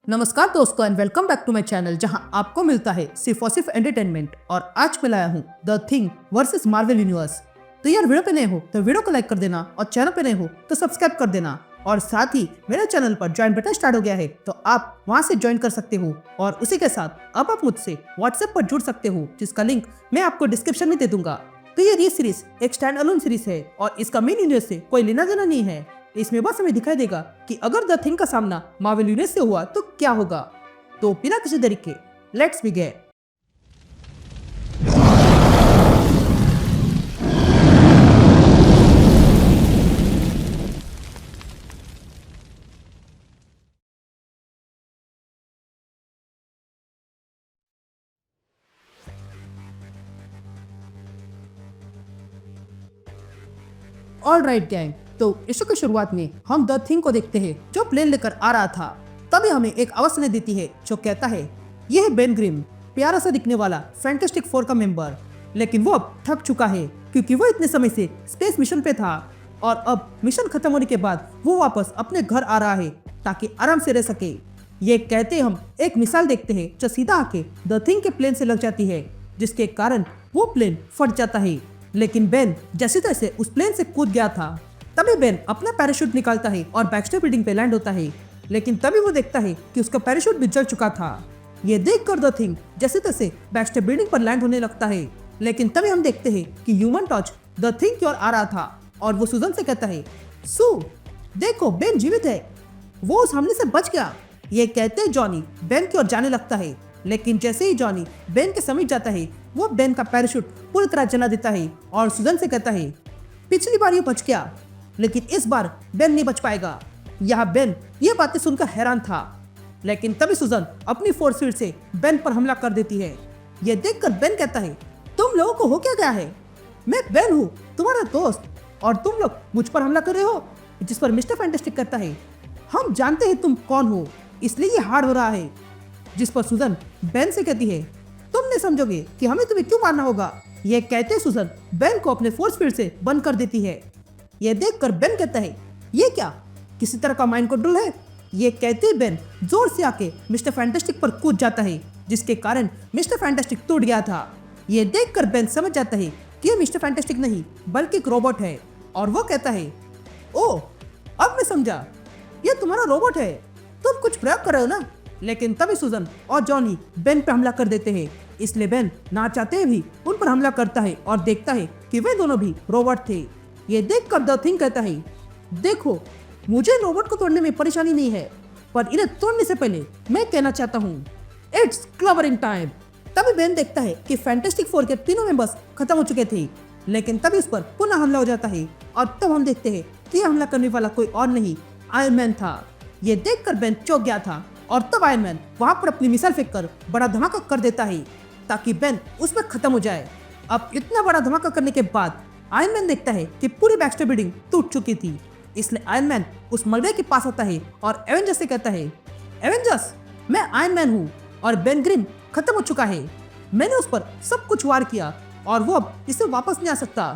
नमस्कार दोस्तों and welcome back to my channel जहां आपको मिलता है सिर्फ और सिर्फ एंटरटेनमेंट। और आज मैं लाया हूं the thing versus Marvel universe. तो यार वीडियो पे नए हो तो वीडियो को लाइक कर देना और चैनल पे नए हो तो सब्सक्राइब कर देना। और साथ ही मेरे चैनल पर ज्वाइन बटन स्टार्ट हो गया है तो आप वहां से ज्वाइन कर सकते हो। और उसी के साथ अब आप मुझसे व्हाट्सएप पर जुड़ सकते हो जिसका लिंक मैं आपको डिस्क्रिप्शन में दे दूंगा। तो ये सीरीज एक स्टैंड अलोन सीरीज है और इसका मेन यूनिवर्स से कोई लेना देना नहीं है। इसमें बस हमें दिखाई देगा कि अगर द थिंग का सामना मार्वल यूनिवर्स से हुआ तो क्या होगा। तो बिना किसी देरी के let's begin. All right gang, तो इशू की शुरुआत में हम द थिंग को देखते हैं जो प्लेन लेकर आ रहा था। तभी हमें एक आवाज सुनाई देती है जो कहता है यह है बेन ग्रिम, प्यारा सा दिखने वाला फैंटास्टिक फोर का मेंबर। लेकिन वो अब थक चुका है क्योंकि वो इतने समय से स्पेस मिशन पे था और अब मिशन खत्म होने के बाद वो वापस अपने घर आ रहा है ताकि आराम से रह सके। ये कहते हम एक मिसाल देखते हैं जो सीधा आके द थिंग के प्लेन से लग जाती है जिसके कारण वो प्लेन फट जाता है। लेकिन बेन जैसे तैसे उस प्लेन से कूद गया था। तभी बेन अपना पैराशूट निकालता है और बैक्स्टर बिल्डिंग पे लैंड होता है। लेकिन तभी वो देखता है कि उसका पैराशूट भी जल चुका था। ये देखकर द थिंग जैसे तैसे बैक्स्टर बिल्डिंग पर लैंड होने लगता है। लेकिन तभी हम देखते हैं कि ह्यूमन टॉर्च द थिंग की ओर आ रहा था और वो सुजन से कहता है सू देखो बेन जीवित है, वो उस हमले से बच गया। ये कहते जॉनी बेन की ओर जाने लगता है। लेकिन जैसे ही जॉनी बेन के समीप जाता है वो बेन का पैराशूट पूरी तरह जला देता है और सुजन से कहता है पिछली बार ये बच गया लेकिन इस बार बेन नहीं बच पाएगा। यहाँ बेन ये बातें सुनकर हैरान था। लेकिन तभी सुजन अपनी फोर्स फील्ड से बेन पर हमला कर देती है। ये देखकर बेन कहता है तुम लोगों को हो क्या गया है, मैं बेन हूँ तुम्हारा दोस्त और तुम लोग मुझ पर हमला कर रहे हो। जिस पर मिस्टर फैंटास्टिक कहता है हम जानते हैं तुम कौन हो इसलिए ये हार्ड हो रहा है। जिस पर सुजन बेन से कहती है तुम नहीं समझोगे कि हमें तुम्हें क्यों मारना होगा। ये कहते सुजन बेन को अपने फोर्स फील्ड से बंद कर देती है। ये देखकर बेन कहता है ये क्या किसी तरह का माइंड कंट्रोल है। ये कहते बेन जोर से आके मिस्टर फैंटास्टिक पर कूद जाता है जिसके कारण मिस्टर फैंटास्टिक टूट गया था। ये देखकर बेन समझ जाता है कि ये मिस्टर फैंटास्टिक नहीं बल्कि एक रोबोट है और वो कहता है ओह अब मैं समझा, ये तुम्हारा रोबोट है, तुम कुछ प्रयोग कर रहे हो ना। लेकिन तभी सुजन और जॉनी बेन पे हमला कर देते हैं। इसलिए बेन ना चाहते भी उन पर हमला करता है और देखता है कि वे दोनों भी रोबोट थे। ये देखकर द थिंग कहता है देखो मुझे रोबोट को तोड़ने में परेशानी नहीं है पर इन्हें तोड़ने से पहले मैं कहना चाहता हूँ इट्स क्लबरिंग टाइम। तभी बेन देखता है कि फैंटास्टिक फोर के तीनों मेंबर्स खत्म हो चुके थे। लेकिन तभी उस पर पुनः हमला हो जाता है और तब हम देखते हैं कि हमला करने वाला कोई और नहीं आयरन मैन था। ये देखकर बेन चौंक गया था और तब आयरन मैन वहां पर अपनी मिसाइल फेंककर बड़ा धमाका कर देता है ताकि बेन उस पर खत्म हो जाए। अब इतना बड़ा धमाका करने के बाद आयरन मैन देखता है कि पूरी बैक्स्टर बिल्डिंग टूट चुकी थी। इसलिए आयरन मैन उस मलबे के पास आता है और एवेंजर्स से कहता है एवेंजर्स मैं आयरन मैन हूँ और बेन ग्रिम खत्म हो चुका है, मैंने उस पर सब कुछ वार किया और वो अब इसे वापस नहीं आ सकता,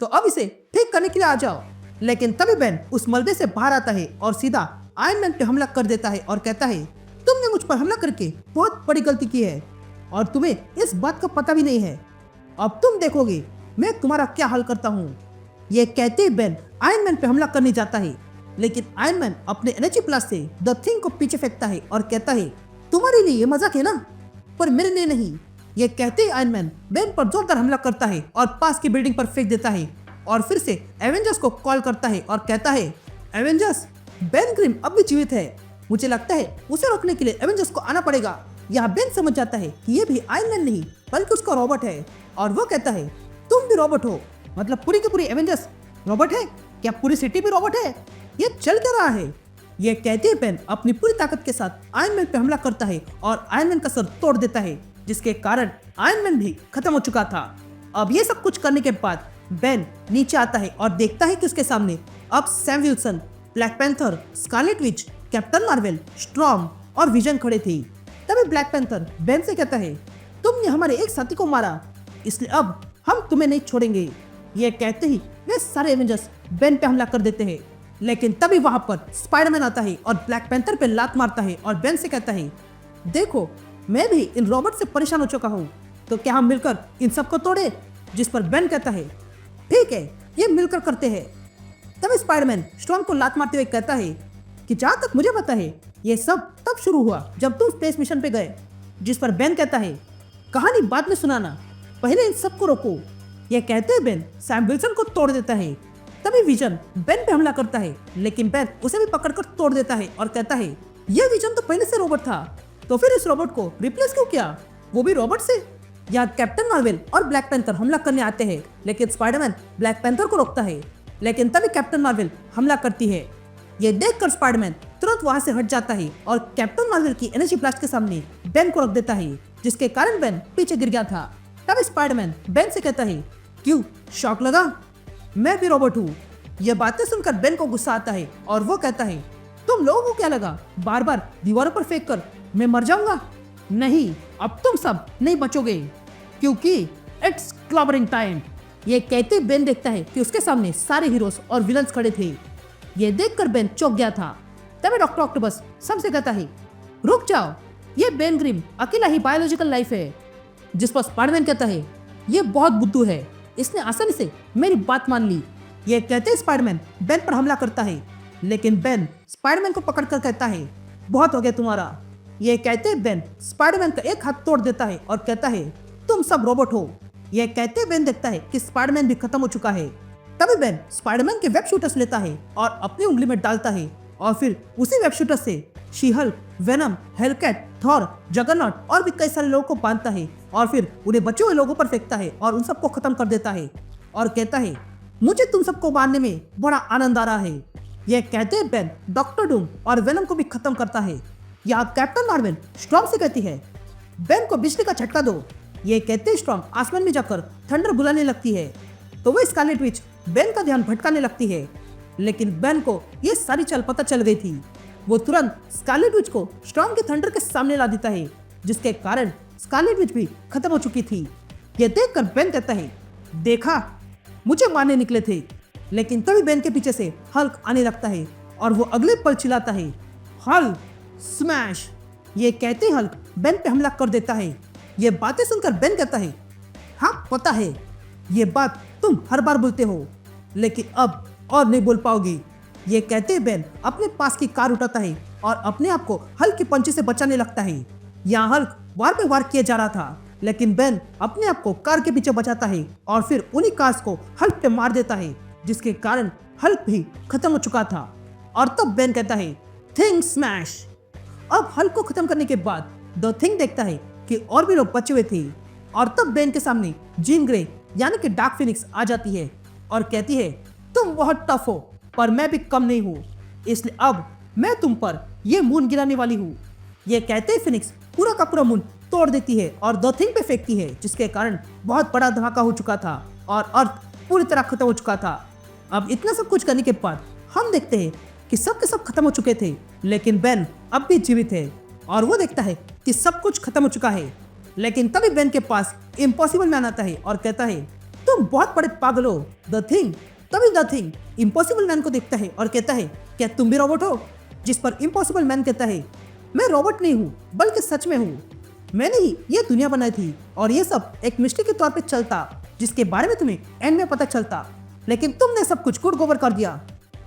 तो अब इसे ठीक करने के लिए आ जाओ। लेकिन तभी बेन उस मलबे से बाहर आता है और सीधा आयरन मैन पे हमला कर देता है और कहता है तुमने मुझ पर हमला करके बहुत बड़ी गलती की है और तुम्हें इस बात का पता भी नहीं है, अब तुम देखोगे मैं तुम्हारा क्या हाल करता हूँ। ये कहते ही बेन आयरन मैन पे हमला करने जाता है लेकिन आयरन मैन अपने एनर्जी प्लस से द थिंग को पीछे फेंकता है और कहता है तुम्हारे लिए ये मजाक है ना पर मेरे लिए नहीं। ये कहते ही आयरन मैन बेन पर जोरदार हमला करता है और पास की बिल्डिंग पर फेंक देता है और फिर से एवेंजर्स को कॉल करता है और कहता है एवेंजर्स बेन ग्रिम अब भी जीवित है, मुझे लगता है उसे रोकने के लिए एवेंजर्स को आना पड़ेगा। यहाँ बेन समझ जाता है कि ये भी आयरन मैन नहीं बल्कि उसका रोबोट है और वो कहता है तुम भी रोबोट हो, मतलब पूरी की पूरी एवेंजर्स रोबोट है क्या, पूरी सिटी भी रोबोट है, ये चल क्या रहा है। ये कहते बेन अपनी पूरी ताकत के साथ आयरन मैन पे हमला करता है और आयरन मैन का सर तोड़ देता है जिसके कारण आयरन मैन भी खत्म हो चुका था। अब ये सब कुछ करने के बाद बेन नीचे आता है और देखता है कि उसके सामने अब Sam Wilson, black panther, Scarlet Witch, captain Marvel, storm और विजन खड़े थे। तभी ब्लैक पैंथर बेन से कहता है तुमने हमारे एक साथी को मारा इसलिए अब हम तुम्हें नहीं छोड़ेंगे। ये कहते ही वे सारे एवेंजर्स बेन पे हमला कर देते हैं। लेकिन तभी वहां पर स्पाइडरमैन आता है और ब्लैक पैंथर पे लात मारता है और बेन से कहता है, देखो मैं भी इन रोबोट से परेशान हो चुका हूँ, तो क्या हम मिलकर इन सबको तोड़े? जिस पर बेन कहता है, ठीक है, ये मिलकर करते हैं। तभी स्पाइडरमैन स्टॉर्म को लात मारते हुए कहता है कि जहाँ तक मुझे पता है ये सब तब शुरू हुआ जब तुम स्पेस मिशन पे गए। जिस पर बेन कहता है, कहानी बाद में सुनाना, पहले इन सबको रोको। ये कहते हैं बेन सैम विल्सन को तोड़ देता है। तभी विजन बेन पे हमला करता है, लेकिन बेन उसे भी पकड़कर तोड़ देता है और कहता है, यह विजन तो पहले से रोबोट था, तो फिर इस रोबोट को रिप्लेस क्यों किया, वो भी रोबोट से? यहाँ कैप्टन मार्वल और ब्लैक पैंथर हमला करने आते हैं, लेकिन स्पाइडरमैन ब्लैक पैंथर को रोकता है। लेकिन तभी कैप्टन मार्वल हमला करती है। ये देखकर स्पाइडरमैन तुरंत वहां से हट जाता है और कैप्टन मार्वल की एनर्जी ब्लास्ट के सामने बेन को रख देता है, जिसके कारण बेन पीछे गिर गया था। तब स्पाइडरमैन बेन से कहता है, क्यों शॉक लगा? मैं भी रोबोट हूँ। यह बातें सुनकर बेन को गुस्सा आता है और वो कहता है, तुम लोगों को क्या लगा बार बार दीवारों पर फेंक कर मैं मर जाऊंगा? नहीं, अब तुम सब नहीं बचोगे, क्योंकि इट्स क्लबरिंग टाइम। ये कहते बेन देखता है कि उसके सामने सारे हीरोज और विलन्स खड़े थे। ये देखकर बेन चौंक गया था। तभी डॉक्टर ऑक्टोपस सबसे कहता है, रुक जाओ, ये बेन ग्रिम अकेला ही बायोलॉजिकल लाइफ है। जिस पर स्पाइडरमैन कहता है, ये बहुत बुद्धू है, इसने आसानी से मेरी बात मान ली। ये कहते स्पाइडरमैन बेन पर हमला करता है, लेकिन बेन स्पाइडरमैन को पकड़कर कहता है, बहुत हो गया तुम्हारा। ये कहते बेन स्पाइडरमैन का एक हाथ तोड़ देता है और कहता है, तुम सब रोबोट हो। यह कहते बेन देखता है कि स्पाइडरमैन भी खत्म हो चुका है। तभी बेन स्पाइडरमैन के वेब शूटर्स लेता है और अपनी उंगली में डालता है और फिर उसी वेब शूटर से she Hulk, venom, Hellcat, Thor, juggernaut और भी कई सारे लोगों को बांधता है और फिर उन्हें बचे हुए लोगों पर फेंकता है और उन सबको खत्म कर देता है और कहता है, मुझे तुम सबको मारने में बड़ा आनंद आ रहा है। यह कहते बेन डॉक्टर डूम और वेनम को भी खत्म करता है। यहाँ कैप्टन मार्वल स्टॉर्म से कहती है, बेन को बिजली का झटका दो। ये कहते स्टॉर्म आसमान में जाकर थंडर बुलाने लगती है, तो वो स्कारलेट विच बेन का ध्यान भटकाने लगती है। लेकिन बेन को ये सारी चाल पता चल गई थी। वो तुरंत स्कारलेट विच को स्टॉर्म के थंडर के सामने ला देता है, जिसके कारण स्कारलेट विच भी खत्म हो चुकी थी। ये देखकर बेन कहता है, देखा, मुझे मारने निकले थे। लेकिन तभी बेन के पीछे से हल्क आने लगता है और वो अगले पल चिल्लाता है, हल्क स्मैश। ये कहते हल्क बेन पे हमला कर देता है। ये बातें सुनकर बेन कहता है, हाँ पता है, ये बात तुम हर बार बोलते हो, लेकिन अब और नहीं बोल पाओगी। ये कहते बेन अपने पास की कार उठाता है और अपने आप को हल्क की पंची से बचाने लगता है। यहाँ हल्क वार पे वार किया जा रहा था, लेकिन बेन अपने आप को कार के पीछे बचाता है और फिर उन्हीं कार्स को हल्क पे मार देता है, जिसके कारण हल्क भी खत्म हो चुका था। और तब बेन कहता है, थिंग स्मैश। अब हल्क को खत्म करने के बाद द थिंग देखता है कि और भी लोग बचे हुए थे और तब बेन के सामने जीन ग्रे यानी कि डार्क फिनिक्स आ जाती है और कहती है, तुम बहुत टफ हो, पर मैं भी कम नहीं हूँ, इसलिए अब मैं तुम पर ये मून गिराने वाली हूँ। ये कहते ही फिनिक्स पूरा का पूरा मून तोड़ देती है और द थिंग पे फेंकती है, जिसके कारण बहुत बड़ा धमाका हो चुका था और अर्थ पूरी तरह खत्म हो चुका था। अब इतना सब कुछ करने के बाद हम देखते हैं कि सब के सब खत्म हो चुके थे, लेकिन बेन अब भी जीवित है और वो देखता है कि सब कुछ खत्म हो चुका है। लेकिन तभी बेन के पास इम्पॉसिबल मैन आता है और कहता है, तुम बहुत बड़े पागल हो द थिंग। तभी द थिंग इम्पॉसिबल मैन को देखता है और कहता है, क्या तुम भी रोबोट हो? जिस पर इम्पॉसिबल मैन कहता है, मैं रोबोट नहीं हूँ, बल्कि सच में हूँ। मैंने ही ये दुनिया बनाई थी और ये सब एक मिस्ट्री के तौर पे चलता, जिसके बारे में तुम्हें एंड में पता चलता, लेकिन तुमने सब कुछ गुड़ गोबर कर दिया।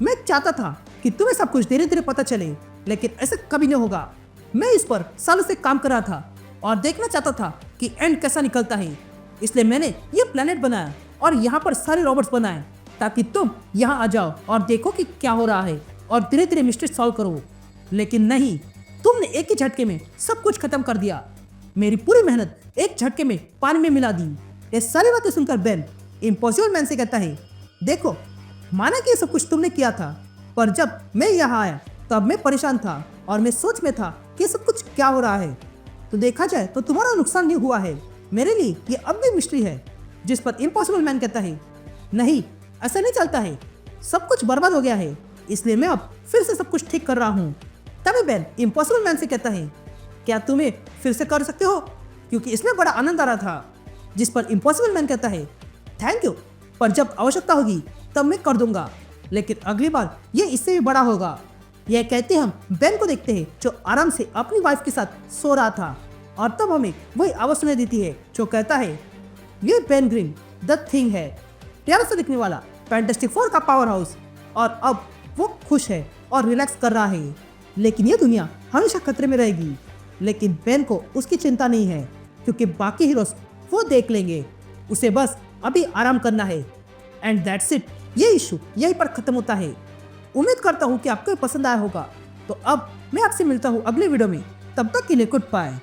मैं चाहता था कि तुम्हें सब कुछ धीरे धीरे पता चले, लेकिन ऐसा कभी नहीं होगा। मैं इस पर सालों से काम कर रहा था और देखना चाहता था कि एंड कैसा निकलता है, इसलिए मैंने ये प्लेनेट बनाया और यहाँ पर सारे रोबोट्स बनाए ताकि तुम यहाँ आ जाओ और देखो कि क्या हो रहा है और धीरे धीरे मिस्ट्री सॉल्व करो। लेकिन नहीं, तुमने एक ही झटके में सब कुछ खत्म कर दिया। मेरी पूरी मेहनत एक झटके में पानी में मिला दी। ये सारी बातें सुनकर बेन इम्पॉसिबल मैन से कहता है, देखो, माना कि ये सब कुछ तुमने किया था, पर जब मैं यहाँ आया तब मैं परेशान था और मैं सोच में था कि सब कुछ क्या हो रहा है। तो देखा जाए तो तुम्हारा नुकसान नहीं हुआ है, मेरे लिए ये अब भी मिस्ट्री है। जिस पर इम्पॉसिबल मैन कहता है, नहीं, ऐसा नहीं चलता है, सब कुछ बर्बाद हो गया है, इसलिए मैं अब फिर से सब कुछ ठीक कर रहा हूँ। तभी बेन इम्पॉसिबल मैन से कहता है, क्या तुम्हें फिर से कर सकते हो, क्योंकि इसमें बड़ा आनंद आ रहा था। जिस पर इम्पॉसिबल मैन कहता है, थैंक यू, पर जब आवश्यकता होगी तब मैं कर दूंगा। लेकिन अगली बार ये इससे भी बड़ा होगा। यह कहते हम बेन को देखते हैं जो आराम से अपनी वाइफ के साथ सो रहा था और तब हमें वही आवाज सुनाई देती है जो कहता है ये बेन ग्रिम द थिंग है, प्यारा सा दिखने वाला फैंटास्टिक फोर का पावर हाउस। और अब वो खुश है और रिलैक्स कर रहा है, लेकिन ये दुनिया हमेशा खतरे में रहेगी। लेकिन बेन को उसकी चिंता नहीं है क्योंकि बाकी हीरोज वो देख लेंगे, उसे बस अभी आराम करना है। एंड दैट्स इट, ये इशू यहीं पर खत्म होता है। उम्मीद करता हूँ कि आपको पसंद आया होगा। तो अब मैं आपसे मिलता हूँ अगले वीडियो में, तब तक के लिए गुड बाय।